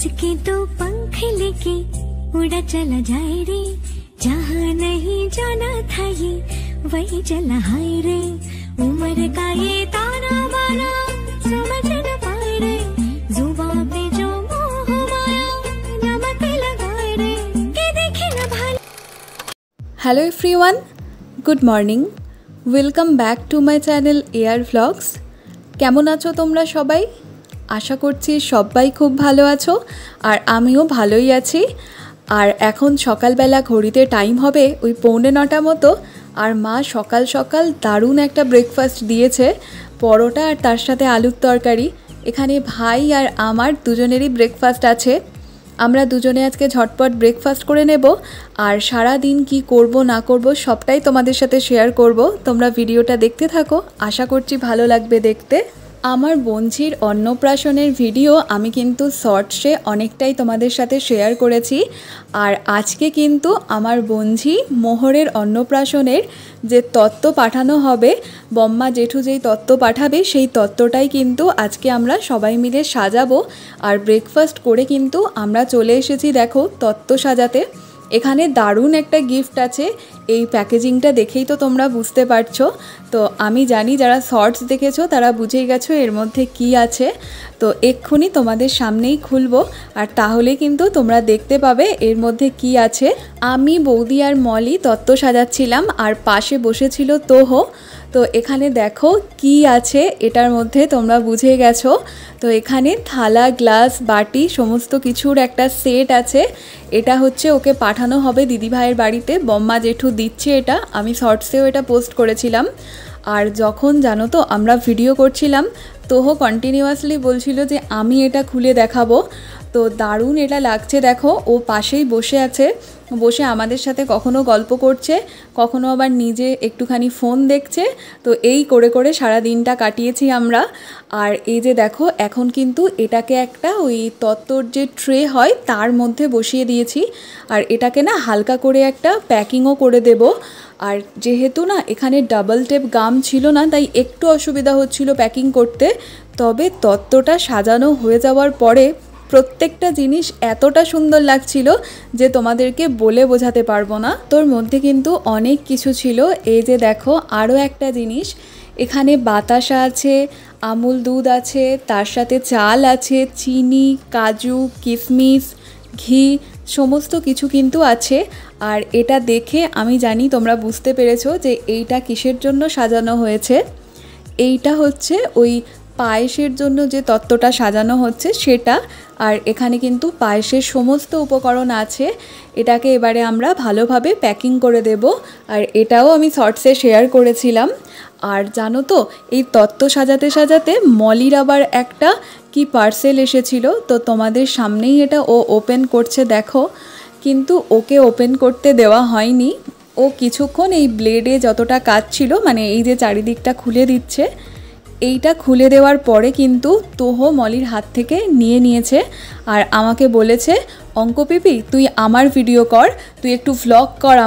इसके तो पंख लेके उड़ा चला जाए रे, जहाँ नहीं जाना था ये वही चला हाय रे। उम्र का ये ताना बाना समझ न पाए रे, जुबान पे जो मोह माया नमक लगाए रे, के देखे न भाल। Hello everyone, good morning. Welcome back to my channel air vlogs. কেমন আছো তোমরা সবাই? আশা করছি সবাই খুব ভালো আছো, আর আমিও ভালোই আছি। আর এখন সকালবেলা ঘড়িতে টাইম হবে ওই 8:45 মতো, আর মা সকাল সকাল দারুণ একটা ব্রেকফাস্ট দিয়েছে, পরোটা আর তার সাথে আলুর তরকারি। এখানে ভাই আর আমার দুজনেরই ব্রেকফাস্ট আছে। আমরা দুজনে আজকে ঝটপট ব্রেকফাস্ট করে নেব, আর সারা দিন কি করব না করব সবটাই তোমাদের সাথে শেয়ার করব। তোমরা ভিডিওটা দেখতে থাকো, আশা করছি ভালো লাগবে দেখতে। আমার বোনঝির অন্নপ্রাশনের ভিডিও আমি কিন্তু শর্টসে অনেকটাই তোমাদের সাথে শেয়ার করেছি, আর আজকে কিন্তু আমার বোনঝি মোহরের অন্নপ্রাশনের যে তত্ত্ব পাঠানো হবে, বম্মা জেঠু যেই তত্ত্ব পাঠাবে সেই তত্ত্বটাই কিন্তু আজকে আমরা সবাই মিলে সাজাবো। আর ব্রেকফাস্ট করে কিন্তু আমরা চলে এসেছি দেখো তত্ত্ব সাজাতে। এখানে দারুণ একটা গিফট আছে, এই প্যাকেজিংটা দেখেই তো তোমরা বুঝতে পারছো। তো আমি জানি যারা শর্টস দেখেছো তারা বুঝেই গেছো এর মধ্যে কি আছে। তো এক্ষুনি তোমাদের সামনেই খুলবো, আর তাহলে কিন্তু তোমরা দেখতে পাবে এর মধ্যে কি আছে। আমি, বৌদি আর মলি তত্ত্ব সাজাচ্ছিলাম, আর পাশে বসেছিল তোহো। তো এখানে দেখো কি আছে এটার মধ্যে, তোমরা বুঝে গেছো। তো এখানে থালা, গ্লাস, বাটি সমস্ত কিছুর একটা সেট আছে। এটা হচ্ছে ওকে পাঠানো হবে দিদিভাইয়ের বাড়িতে, বম্মা জেঠু দিচ্ছে এটা। আমি শর্টসেও এটা পোস্ট করেছিলাম। আর যখন জানো তো আমরা ভিডিও করছিলাম, তোহো কন্টিনিউয়াসলি বলছিল যে আমি এটা খুলে দেখাবো। তো দারুণ এটা লাগছে দেখো, ও পাশেই বসে আছে, বসে আমাদের সাথে কখনো গল্প করছে, কখনো আবার নিজে একটুখানি ফোন দেখছে। তো এই করে করে সারা দিনটা কাটিয়েছি আমরা। আর এই যে দেখো এখন কিন্তু এটাকে একটা ওই তত্ত্বর যে ট্রে হয় তার মধ্যে বসিয়ে দিয়েছি, আর এটাকে না হালকা করে একটা প্যাকিংও করে দেব। আর যেহেতু না এখানে ডাবল টেপ গাম ছিল না, তাই একটু অসুবিধা হচ্ছিল প্যাকিং করতে। তবে তত্ত্বটা সাজানো হয়ে যাওয়ার পরে প্রত্যেকটা জিনিস এতটা সুন্দর লাগছিল যে তোমাদেরকে বলে বোঝাতে পারবো না। তোর মধ্যে কিন্তু অনেক কিছু ছিল। এই যে দেখো আরও একটা জিনিস, এখানে বাতাসা আছে, আমুল দুধ আছে, তার সাথে চাল আছে, চিনি, কাজু, কিশমিশ, ঘি সমস্ত কিছু কিন্তু আছে। আর এটা দেখে আমি জানি তোমরা বুঝতে পেরেছো যে এইটা কিসের জন্য সাজানো হয়েছে। এইটা হচ্ছে ওই পায়েসের জন্য যে তত্ত্বটা সাজানো হচ্ছে সেটা। আর এখানে কিন্তু পায়েসের সমস্ত উপকরণ আছে। এটাকে এবারে আমরা ভালোভাবে প্যাকিং করে দেব, আর এটাও আমি শর্টসে শেয়ার করেছিলাম। আর জানো তো এই তত্ত্ব সাজাতে সাজাতে মলির আবার একটা কি পার্সেল এসেছিল, তো তোমাদের সামনেই এটা ও ওপেন করছে দেখো। কিন্তু ওকে ওপেন করতে দেওয়া হয়নি, ও কিছুক্ষণ এই ব্লেডে যতটা কাজ ছিল, মানে এই যে চারিদিকটা খুলে দিচ্ছে, এইটা খুলে দেওয়ার পরে কিন্তু তোহো মলির হাত থেকে নিয়ে নিয়েছে। আর আমাকে বলেছে, অঙ্ক পিপি তুই আমার ভিডিও কর, তুই একটু ভ্লগ কর,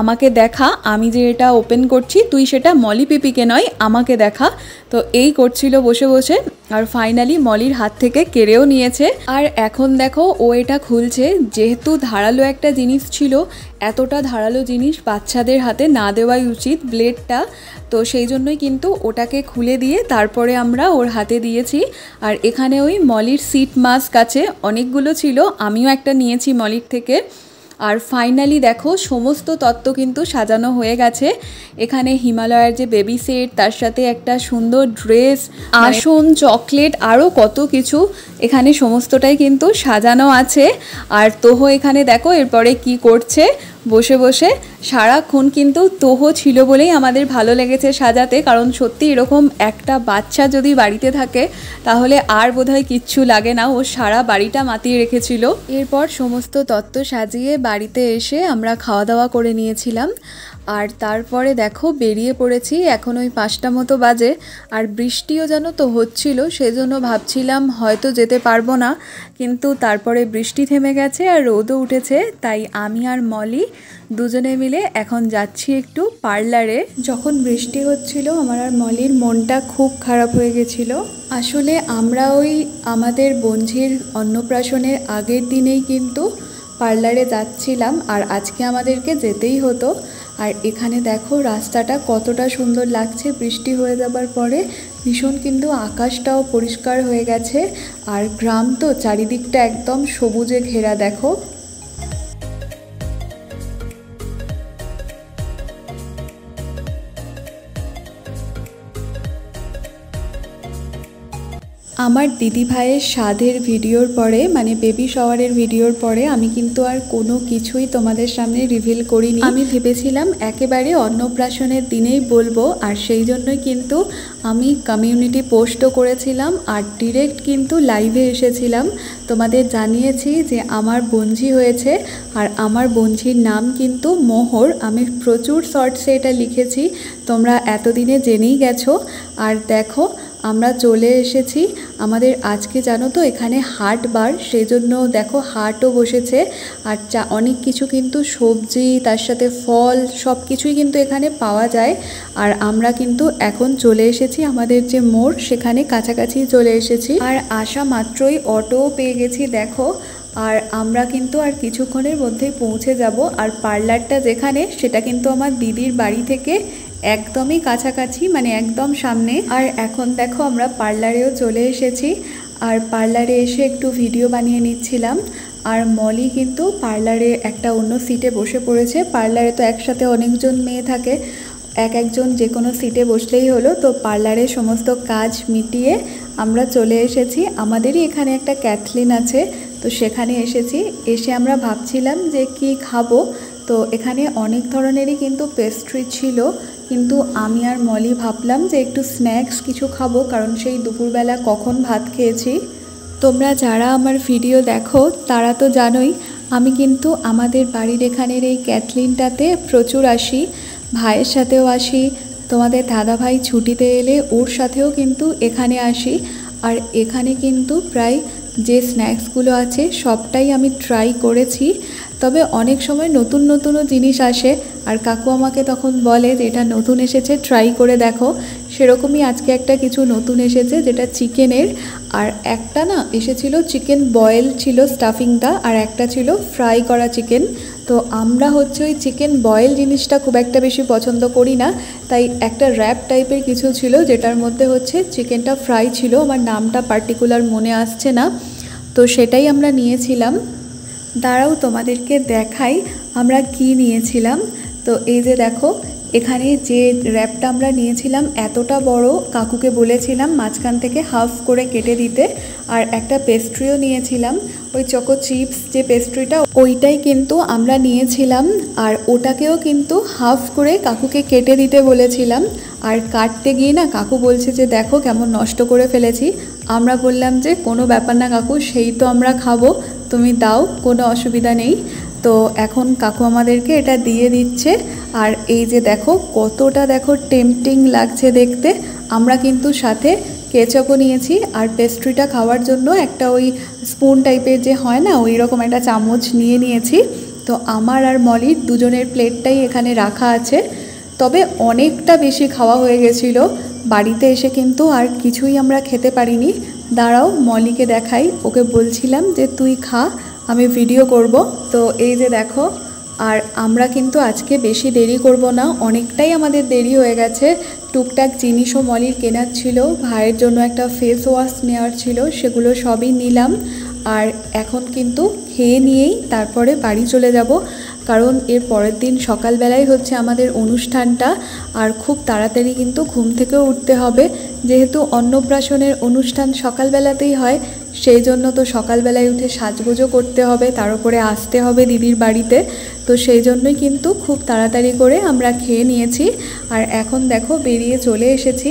আমাকে দেখা, আমি যে এটা ওপেন করছি তুই সেটা মলি পিপিকে নয় আমাকে দেখা। তো এই করছিল বসে বসে, আর ফাইনালি মলির হাত থেকে কেড়েও নিয়েছে। আর এখন দেখো ও এটা খুলছে। যেহেতু ধারালো একটা জিনিস ছিল, এতটা ধারালো জিনিস বাচ্চাদের হাতে না দেওয়াই উচিত, ব্লেডটা। তো সেই জন্যই কিন্তু ওটাকে খুলে দিয়ে তারপরে আমরা ওর হাতে দিয়েছি। আর এখানে ওই মলির সিট মাস্ক আছে, অনেকগুলো ছিল, আমিও একটা নিয়েছি মলির থেকে। আর ফাইনালি দেখো সমস্ত তত্ত্ব কিন্তু সাজানো হয়ে গেছে। এখানে হিমালয়ের যে বেবি সেট, তার সাথে একটা সুন্দর ড্রেস, আসন, চকলেট, আরও কত কিছু এখানে সমস্তটাই কিন্তু সাজানো আছে। আর তোহো এখানে দেখো এরপরে কি করছে, বসে বসে সারাক্ষণ কিন্তু তোহো ছিল বলেই আমাদের ভালো লেগেছে সাজাতে। কারণ সত্যি এরকম একটা বাচ্চা যদি বাড়িতে থাকে তাহলে আর বোধহয় কিচ্ছু লাগে না, ও সারা বাড়িটা মাতিয়ে রেখেছিল। এরপর সমস্ত তত্ত্ব সাজিয়ে বাড়িতে এসে আমরা খাওয়া দাওয়া করে নিয়েছিলাম। আর তারপরে দেখো বেরিয়ে পড়েছি, এখন ওই 5টা মতো বাজে, আর বৃষ্টিও যেন তো হচ্ছিল, সেজন্য ভাবছিলাম হয়তো যেতে পারবো না, কিন্তু তারপরে বৃষ্টি থেমে গেছে আর রোদও উঠেছে, তাই আমি আর মলি দুজনে মিলে এখন যাচ্ছি একটু পার্লারে। যখন বৃষ্টি হচ্ছিল আমার আর মলির মনটা খুব খারাপ হয়ে গেছিলো। আসলে আমরা ওই আমাদের বঞ্ঝির অন্নপ্রাশনের আগের দিনেই কিন্তু পার্লারে যাচ্ছিলাম, আর আজকে আমাদেরকে যেতেই হতো। আর এখানে দেখো রাস্তাটা কতটা সুন্দর লাগছে বৃষ্টি হয়ে যাবার পরে, ভীষণ কিন্তু আকাশটাও পরিষ্কার হয়ে গেছে, আর গ্রাম তো চারিদিকটা একদম সবুজে ঘেরা দেখো। আমার দিদিভাইয়ের সাধের ভিডিওর পরে, মানে বেবি শাওয়ারের ভিডিওর পরে আমি কিন্তু আর কোনো কিছুই তোমাদের সামনে রিভিল করিনি। আমি ভেবেছিলাম একেবারে অন্নপ্রাশনের দিনেই বলবো, আর সেই জন্যই কিন্তু আমি কমিউনিটি পোস্টও করেছিলাম আর ডিরেক্ট কিন্তু লাইভে এসেছিলাম। তোমাদের জানিয়েছি যে আমার বঞ্ঝি হয়েছে, আর আমার বঞ্ঝির নাম কিন্তু মোহর। আমি প্রচুর শর্টসে এটা লিখেছি, তোমরা এতদিনে জেনেই গেছো। আর দেখো আমরা চলে এসেছি। আমাদের আজকে জানো তো এখানে হাট বার, সেই জন্য দেখো হাটও বসেছে, আর অনেক কিছু কিন্তু সবজি তার সাথে ফল সব কিছুই কিন্তু এখানে পাওয়া যায়। আর আমরা কিন্তু এখন চলে এসেছি আমাদের যে মোড় সেখানে কাছাকাছি চলে এসেছি, আর আসা মাত্রই অটোও পেয়ে গেছি দেখো। আর আমরা কিন্তু আর কিছুক্ষণের মধ্যেই পৌঁছে যাব। আর পার্লারটা যেখানে সেটা কিন্তু আমার দিদির বাড়ি থেকে একদমই কাছাকাছি, মানে একদম সামনে। আর এখন দেখো আমরা পার্লারেও চলে এসেছি, আর পার্লারে এসে একটু ভিডিও বানিয়ে নিচ্ছিলাম। আর মলি কিন্তু পার্লারে একটা অন্য সিটে বসে পড়েছে। পার্লারে তো একসাথে অনেকজন মেয়ে থাকে, একজন যে কোনো সিটে বসলেই হলো। তো পার্লারে সমস্ত কাজ মিটিয়ে আমরা চলে এসেছি। আমাদেরই এখানে একটা ক্যাথলিন আছে, তো সেখানে এসেছি। এসে আমরা ভাবছিলাম যে কি খাবো, তো এখানে অনেক ধরনেরই কিন্তু পেস্ট্রি ছিল, কিন্তু আমি আর মলি ভাবলাম যে একটু স্ন্যাক্স কিছু খাবো, কারণ সেই দুপুরবেলা কখন ভাত খেয়েছি। তোমরা যারা আমার ভিডিও দেখো তারা তো জানোই আমি কিন্তু আমাদের বাড়ির এখানের এই ক্যাথলিনটাতে প্রচুর আসি, ভাইয়ের সাথেও আসি, তোমাদের দাদাভাই ছুটিতে এলে ওর সাথেও কিন্তু এখানে আসি। আর এখানে কিন্তু প্রায় যে স্ন্যাক্সগুলো আছে সবটাই আমি ট্রাই করেছি, তবে অনেক সময় নতুন নতুনও জিনিস আসে, আর কাকু আমাকে তখন বলে যে এটা নতুন এসেছে ট্রাই করে দেখো। সেরকমই আজকে একটা কিছু নতুন এসেছে যেটা চিকেনের, আর একটা না এসেছিল চিকেন বয়েল ছিল স্টাফিংটা, আর একটা ছিল ফ্রাই করা চিকেন। তো আমরা হচ্ছে ওই চিকেন বয়েল জিনিসটা খুব একটা বেশি পছন্দ করি না, তাই একটা র্যাপ টাইপের কিছু ছিল যেটার মধ্যে হচ্ছে চিকেনটা ফ্রাই ছিল, আমার নামটা পার্টিকুলার মনে আসছে না, তো সেটাই আমরা নিয়েছিলাম। দাঁড়াও তোমাদেরকে দেখাই আমরা কি নিয়েছিলাম। তো এই যে দেখো এখানে যে র্যাপটা আমরা নিয়েছিলাম এতটা বড়, কাকুকে বলেছিলাম মাঝখান থেকে হাফ করে কেটে দিতে। আর একটা পেস্ট্রিও নিয়েছিলাম, ওই চকো চিপস যে পেস্ট্রিটা ওইটাই কিন্তু আমরা নিয়েছিলাম, আর ওটাকেও কিন্তু হাফ করে কাকুকে কেটে দিতে বলেছিলাম। আর কাটতে গিয়ে না কাকু বলছে যে দেখো কেমন নষ্ট করে ফেলেছি। আমরা বললাম যে কোনো ব্যাপার না কাকু, সেই তো আমরা খাবো, তুমি দাও, কোনো অসুবিধা নেই। তো এখন কাকু আমাদেরকে এটা দিয়ে দিচ্ছে। আর এই যে দেখো কতটা দেখো টেম্পটিং লাগছে দেখতে। আমরা কিন্তু সাথে কেচাপও নিয়েছি, আর পেস্ট্রিটা খাওয়ার জন্য একটা ওই স্পুন টাইপের যে হয় না ওই রকম একটা চামচ নিয়েছি। তো আমার আর মলির দুজনের প্লেটটাই এখানে রাখা আছে, তবে অনেকটা বেশি খাওয়া হয়ে গেছিলো। বাড়িতে এসে কিন্তু আর কিছুই আমরা খেতে পারিনি। দাঁড়াও মলিকে দেখাই, ওকে বলছিলাম যে তুই খা, আমি ভিডিও করব। তো এই যে দেখো, আর আমরা কিন্তু আজকে বেশি দেরি করব না, অনেকটাই আমাদের দেরি হয়ে গেছে। টুকটাক জিনিসও মলির কেনার ছিল, ভাইয়ের জন্য একটা ফেস ওয়াশ নেওয়ার ছিল, সেগুলো সবই নিলাম। আর এখন কিন্তু খেয়ে নিয়েই তারপরে বাড়ি চলে যাব, কারণ এর পরের দিন সকালবেলায় হচ্ছে আমাদের অনুষ্ঠানটা। আর খুব তাড়াতাড়ি কিন্তু ঘুম থেকেও উঠতে হবে, যেহেতু অন্নপ্রাশনের অনুষ্ঠান সকালবেলাতেই হয়, সেই জন্য তো সকালবেলায় উঠে সাজগোজও করতে হবে, তার উপরে আসতে হবে দিদির বাড়িতে। তো সেই জন্যই কিন্তু খুব তাড়াতাড়ি করে আমরা খেয়ে নিয়েছি, আর এখন দেখো বেরিয়ে চলে এসেছি।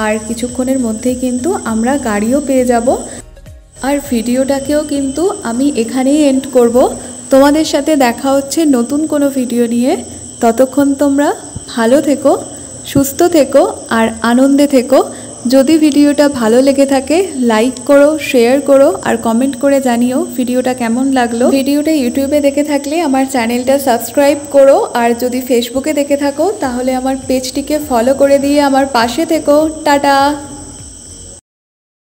আর কিছুক্ষণের মধ্যেই কিন্তু আমরা গাড়িও পেয়ে যাব। আর ভিডিওটাকেও কিন্তু আমি এখানেই এন্ড করব। তোমাদের সাথে দেখা হচ্ছে নতুন কোনো ভিডিও নিয়ে। ততক্ষণ তোমরা ভালো থেকো, সুস্থ থেকো আর আনন্দে থেকো। যদি ভিডিওটা ভালো লেগে থাকে লাইক করো, শেয়ার করো আর কমেন্ট করে জানিও ভিডিওটা কেমন লাগলো। ভিডিওটা ইউটিউবে দেখে থাকলে আমার চ্যানেলটা সাবস্ক্রাইব করো, আর যদি ফেসবুকে দেখে থাকো তাহলে আমার পেজটিকে ফলো করে দিয়ে আমার পাশে থেকো। টাটা।